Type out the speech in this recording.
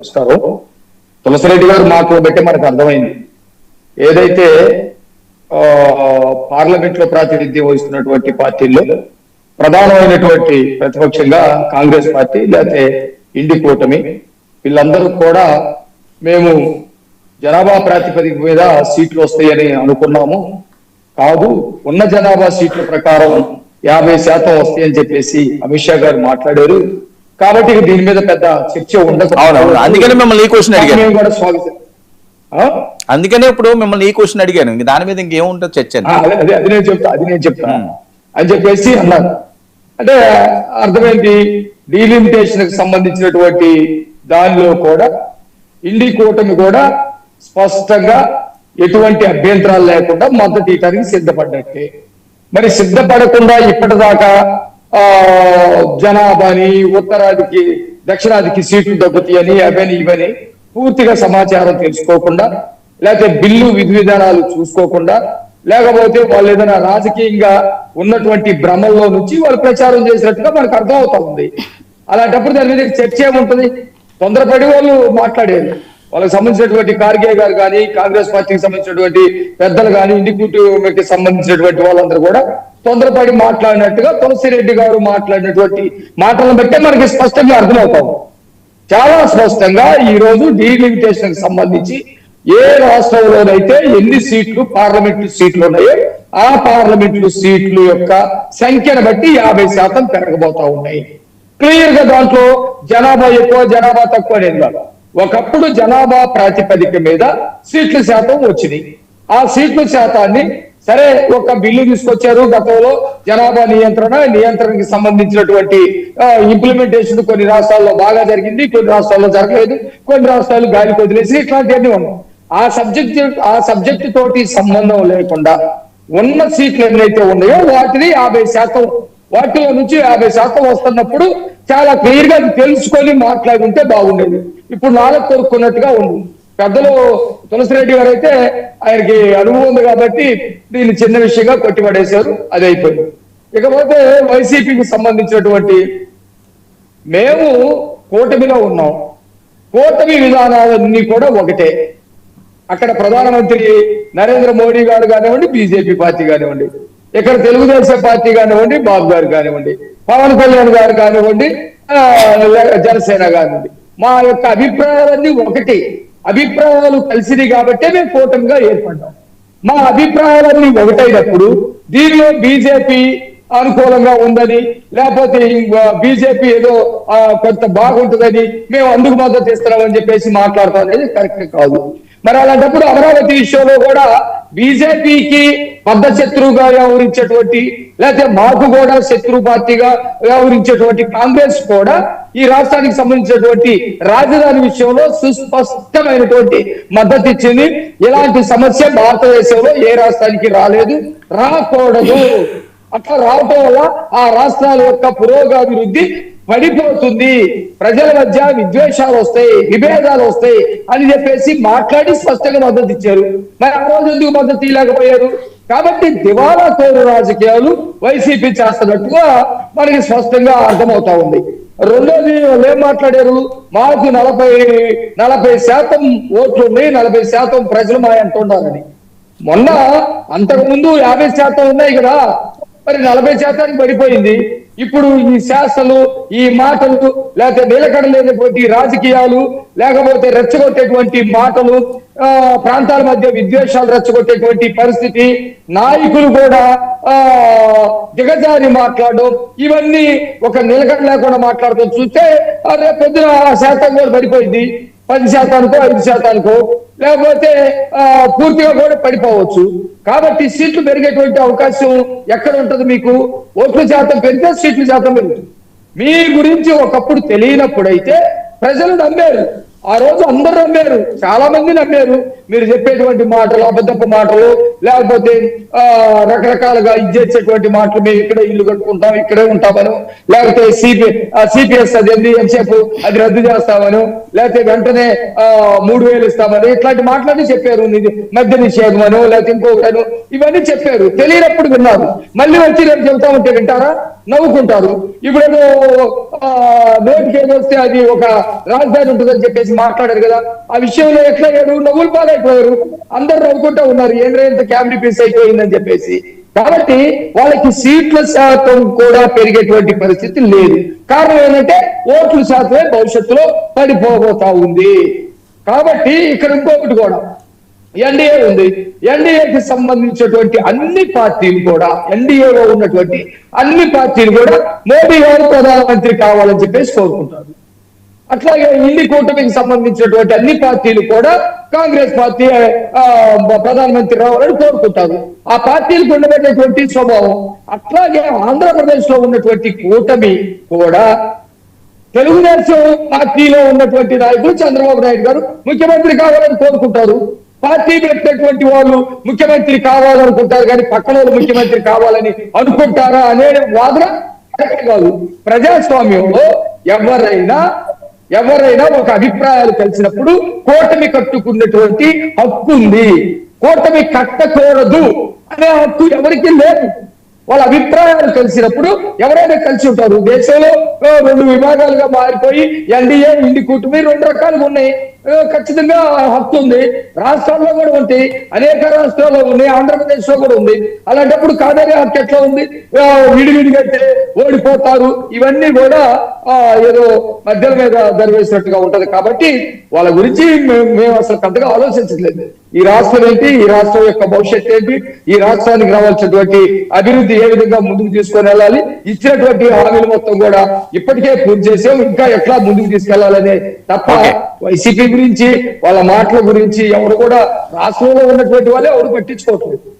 నమస్కారం. తులసిరెడ్డి గారు మాటలు బట్టి మనకు అర్థమైంది. ఏదైతే పార్లమెంట్ లో ప్రాతినిధ్యం వహిస్తున్నటువంటి పార్టీల్లో ప్రధానమైనటువంటి ప్రతిపక్షంగా కాంగ్రెస్ పార్టీ లేకపోతే ఇండి కూటమి వీళ్ళందరూ కూడా మేము జనాభా ప్రాతిపదిక మీద సీట్లు వస్తాయని అనుకున్నాము. కాదు, ఉన్న జనాభా సీట్ల ప్రకారం 50% వస్తాయని చెప్పేసి అమిత్ షా గారు మాట్లాడారు. కాబట్టి దీని మీద పెద్ద చర్చ ఉండదు. అందుకనే మిమ్మల్ని ఈ క్వశ్చన్ అడిగాను. అందుకనే ఇప్పుడు మిమ్మల్ని ఈ క్వశ్చన్ అడిగాను. దాని మీద ఇంకేముంటుంది చర్చ? అది నేను చెప్తా అని చెప్పేసి అన్నారు. అంటే అర్థమైంది. డీలిమిటేషన్ కి సంబంధించినటువంటి దానిలో కూడా ఇండి కూటమి కూడా స్పష్టంగా ఎటువంటి అభ్యంతరాలు లేకుండా మద్దతు ఇవ్వడానికి సిద్ధపడ్డట్టే. మరి సిద్ధపడకుండా ఇప్పటిదాకా జనాభాని ఉత్తరాదికి దక్షిణాదికి సీట్లు తగ్గుతాయని అవని ఇవని పూర్తిగా సమాచారం తెలుసుకోకుండా, లేకపోతే బిల్లు విధి విధానాలు చూసుకోకుండా, లేకపోతే వాళ్ళు ఏదైనా రాజకీయంగా ఉన్నటువంటి భ్రమంలో నుంచి వాళ్ళు ప్రచారం చేసినట్టుగా మనకు అర్థం అవుతా ఉంది. అలాంటప్పుడు దాని మీద చర్చ ఏముంటది? తొందరపడి వాళ్ళు మాట్లాడేది. వాళ్ళకి సంబంధించినటువంటి ఖార్గే గారు కానీ, కాంగ్రెస్ పార్టీకి సంబంధించినటువంటి పెద్దలు కానీ, ఇండి కూటమికి సంబంధించినటువంటి వాళ్ళందరూ కూడా తొందరపడి మాట్లాడినట్టుగా తులసిరెడ్డి గారు మాట్లాడినటువంటి మాటలను బట్టే మనకి స్పష్టంగా అర్థమవుతాం. చాలా స్పష్టంగా ఈ రోజు డీలిమిటేషన్ కి సంబంధించి ఏ రాష్ట్రంలోనైతే ఎన్ని సీట్లు పార్లమెంటు సీట్లు ఉన్నాయో ఆ పార్లమెంటు సీట్లు యొక్క సంఖ్యను బట్టి 50% పెరగబోతా ఉన్నాయి. క్లియర్ గా దాంట్లో జనాభా ఎక్కువ జనాభా తక్కువ అనేది కాదు. ఒకప్పుడు జనాభా ప్రాతిపదిక మీద సీట్ల శాతం వచ్చింది. ఆ సీట్ల శాతాన్ని సరే ఒక బిల్లు తీసుకొచ్చారు. గతంలో జనాభా నియంత్రణకి సంబంధించినటువంటి ఇంప్లిమెంటేషన్ కొన్ని రాష్ట్రాల్లో బాగా జరిగింది, కొన్ని రాష్ట్రాల్లో జరగలేదు, కొన్ని రాష్ట్రాలు గాలికి వదిలేసి ఇట్లాంటివన్నీ ఉన్నాయి. ఆ సబ్జెక్ట్ తోటి సంబంధం లేకుండా ఉన్న సీట్లు ఎన్నైతే ఉన్నాయో వాటిని 50%, వాటిలో నుంచి 50% వస్తున్నప్పుడు చాలా క్లియర్ గా తెలుసుకొని మాట్లాడుకుంటే బాగుండేది. ఇప్పుడు నాలుగు కోరుకున్నట్టుగా ఉంది. పెద్దలు తులసిరెడ్డి గారు అయితే ఆయనకి అనుభవం ఉంది కాబట్టి దీన్ని చిన్న విషయంగా కొట్టిపడేశారు. అది అయిపోయింది. ఇకపోతే వైసీపీకి సంబంధించినటువంటి మేము కూటమిలో ఉన్నాం. కూటమి విధానాలన్నీ కూడా ఒకటే. అక్కడ ప్రధానమంత్రి నరేంద్ర మోడీ గారు కానివ్వండి, బీజేపీ పార్టీ కానివ్వండి, ఇక్కడ తెలుగుదేశం పార్టీ కానివ్వండి, బాబు గారు కానివ్వండి, పవన్ కళ్యాణ్ గారు కానివ్వండి, జనసేన కానివ్వండి, మా యొక్క అభిప్రాయాలన్నీ ఒకటి. అభిప్రాయాలు కలిసినవి కాబట్టే మేము కూటమిగా ఏర్పడ్డాం. మా అభిప్రాయాలన్నీ ఒకటైనప్పుడు దీనిలో బీజేపీ అనుకూలంగా ఉందని, లేకపోతే బీజేపీ ఏదో కొంత బాగుంటుందని మేము అందుకు మద్దతు ఇస్తున్నామని చెప్పేసి మాట్లాడతాం అనేది కరెక్ట్ కాదు. మరి అలాంటప్పుడు అమరావతి విషయంలో కూడా బీజేపీకి పెద్ద శత్రువుగా వ్యవహరించేటువంటి, లేకపోతే మాకు కూడా శత్రు పార్టీగా వ్యవహరించేటువంటి కాంగ్రెస్ కూడా ఈ రాష్ట్రానికి సంబంధించినటువంటి రాజధాని విషయంలో సుస్పష్టమైనటువంటి మద్దతు ఇచ్చింది. ఇలాంటి సమస్య భారతదేశంలో ఏ రాష్ట్రానికి రాలేదు, రాకూడదు. అట్లా రావటం వల్ల ఆ రాష్ట్రాల యొక్క పురోగభివృద్ధి పడిపోతుంది, ప్రజల మధ్య విద్వేషాలు వస్తాయి, విభేదాలు వస్తాయి అని చెప్పేసి మాట్లాడి స్పష్టంగా మద్దతు ఇచ్చారు. మరి ఆ రోజు ఎందుకు మద్దతు ఇవ్వలేకపోయారు? కాబట్టి దివాలా కోరు రాజకీయాలు వైసీపీ చేస్తున్నట్టుగా మనకి స్పష్టంగా అర్థమవుతా ఉంది. రెండోది వాళ్ళు ఏం మాట్లాడారు? మాకు 40% ఓట్లు ఉన్నాయి, 40% ప్రజలు మా ఎంత ఉండాలని. మొన్న అంతకుముందు 50% ఉన్నాయి కదా, మరి 40% పడిపోయింది. ఇప్పుడు ఈ శాసనలు, ఈ మాటలు, లేకపోతే నిలకడలేనటువంటి రాజకీయాలు, లేకపోతే రెచ్చగొట్టేటువంటి మాటలు, ప్రాంతాల మధ్య విద్వేషాలు రెచ్చగొట్టేటువంటి పరిస్థితి, నాయకులు కూడా దిగజారి మాట్లాడడం, ఇవన్నీ ఒక నిలకడ లేకుండా మాట్లాడుతూ చూస్తే రేపు పొద్దున శాతం కూడా పడిపోయింది. 10%కో 5%కో లేకపోతే పూర్తిగా కూడా పడిపోవచ్చు. కాబట్టి సీట్లు పెరిగేటువంటి అవకాశం ఎక్కడ ఉంటుంది? మీకు ఓట్ల శాతం పెరిగితే సీట్ల శాతం పెరుగుతుంది. మీ గురించి ఒకప్పుడు తెలియనప్పుడైతే ప్రజలు నమ్మారు. ఆ రోజు అందరూ నమ్మారు, చాలా మంది నమ్మారు. మీరు చెప్పేటువంటి మాటలు అబద్ధపు మాటలు, లేకపోతే రకరకాలుగా ఇచ్చేసేటువంటి మాటలు, మేము ఇక్కడే ఇల్లు కట్టుకుంటాం, ఇక్కడే ఉంటామను, లేకపోతే సిపిఎస్ అది ఎంతసేపు అది రద్దు చేస్తామను, లేకపోతే వెంటనే 3,000 ఇస్తామని, ఇట్లాంటి మాటలన్నీ చెప్పారు. మద్య నిషేధమను, లేకపోతే ఇంకొకటను, ఇవన్నీ చెప్పారు. తెలియనప్పుడు విన్నారు. మళ్ళీ వచ్చి రేపు చెబుతామంటే వింటారా? నవ్వుకుంటారు. ఇప్పుడేదో నోటికి ఏదో వస్తే అది ఒక రాజధాని ఉంటుందని చెప్పేసి మాట్లాడారు కదా, ఆ విషయంలో ఎట్లా అయ్యారు? నవ్వులు పాలైపోయారు. అందరు నవ్వుకుంటూ ఉన్నారు, ఏంద్ర ఇంత క్యాబినెట్ పీస్ అయిపోయిందని చెప్పేసి. కాబట్టి వాళ్ళకి సీట్ల శాతం కూడా పెరిగేటువంటి పరిస్థితి లేదు. కారణం ఏంటంటే ఓట్ల శాతమే భవిష్యత్తులో పడిపోబోతా ఉంది. కాబట్టి ఇక్కడ ఇంకొకటి కూడా ఎన్డీఏ ఉంది. ఎన్డీఏకి సంబంధించినటువంటి అన్ని పార్టీలు కూడా, ఎన్డీఏలో ఉన్నటువంటి అన్ని పార్టీలు కూడా మోడీ గారు ప్రధానమంత్రి కావాలని చెప్పేసి కోరుకుంటారు. అట్లాగే ఇండి కూటమికి సంబంధించినటువంటి అన్ని పార్టీలు కూడా కాంగ్రెస్ పార్టీ ప్రధానమంత్రి రావాలని కోరుకుంటారు. ఆ పార్టీలకు ఉండబెట్టేటువంటి స్వభావం. అట్లాగే ఆంధ్రప్రదేశ్ లో ఉన్నటువంటి కూటమి కూడా తెలుగుదేశం పార్టీలో ఉన్నటువంటి నాయకులు చంద్రబాబు నాయుడు గారు ముఖ్యమంత్రి కావాలని కోరుకుంటారు. పార్టీ పెట్టినటువంటి వాళ్ళు ముఖ్యమంత్రి కావాలనుకుంటారు, కానీ పక్కన వాళ్ళు ముఖ్యమంత్రి కావాలని అనుకుంటారా అనే వాదన కాదు. ప్రజాస్వామ్యంలో ఎవరైనా ఒక అభిప్రాయాలు కలిసినప్పుడు కూటమి కట్టుకున్నటువంటి హక్కు ఉంది. కూటమి కట్టకూడదు అనే హక్కు ఎవరికి లేదు. వాళ్ళ అభిప్రాయాలు కలిసినప్పుడు ఎవరైనా కలిసి ఉంటారు. దేశంలో 2 విభాగాలుగా మారిపోయి ఎన్డీఏ ఇండి కూటమి 2 రకాలుగా ఉన్నాయి. ఖచ్చితంగా హక్కు ఉంది. రాష్ట్రాల్లో కూడా ఉంటాయి, అనేక రాష్ట్రాల్లో ఉన్నాయి, ఆంధ్రప్రదేశ్ లో కూడా ఉంది. అలాంటప్పుడు కాదనే హక్కు ఎట్లా ఉంది? విడివిడిగా ఓడిపోతారు. ఇవన్నీ కూడా ఏదో మధ్యల మీద దరివేసినట్టుగా ఉంటది. కాబట్టి వాళ్ళ గురించి మేము అసలు పెద్దగా ఆలోచించట్లేదు. ఈ రాష్ట్రం ఏంటి, ఈ రాష్ట్రం యొక్క భవిష్యత్తు ఏంటి, ఈ రాష్ట్రానికి రావాల్సినటువంటి అభివృద్ధి ఏ విధంగా ముందుకు తీసుకొని వెళ్ళాలి, ఇచ్చినటువంటి హామీలు మొత్తం కూడా ఇప్పటికే పూర్తి చేసాం, ఇంకా ఎట్లా ముందుకు తీసుకెళ్లాలనే తప్ప వైసీపీ గురించి వాళ్ళ మాటల గురించి ఎవరు కూడా రాష్ట్రంలో ఉన్నటువంటి వాళ్ళే ఎవరు పట్టించుకోవట్లేదు.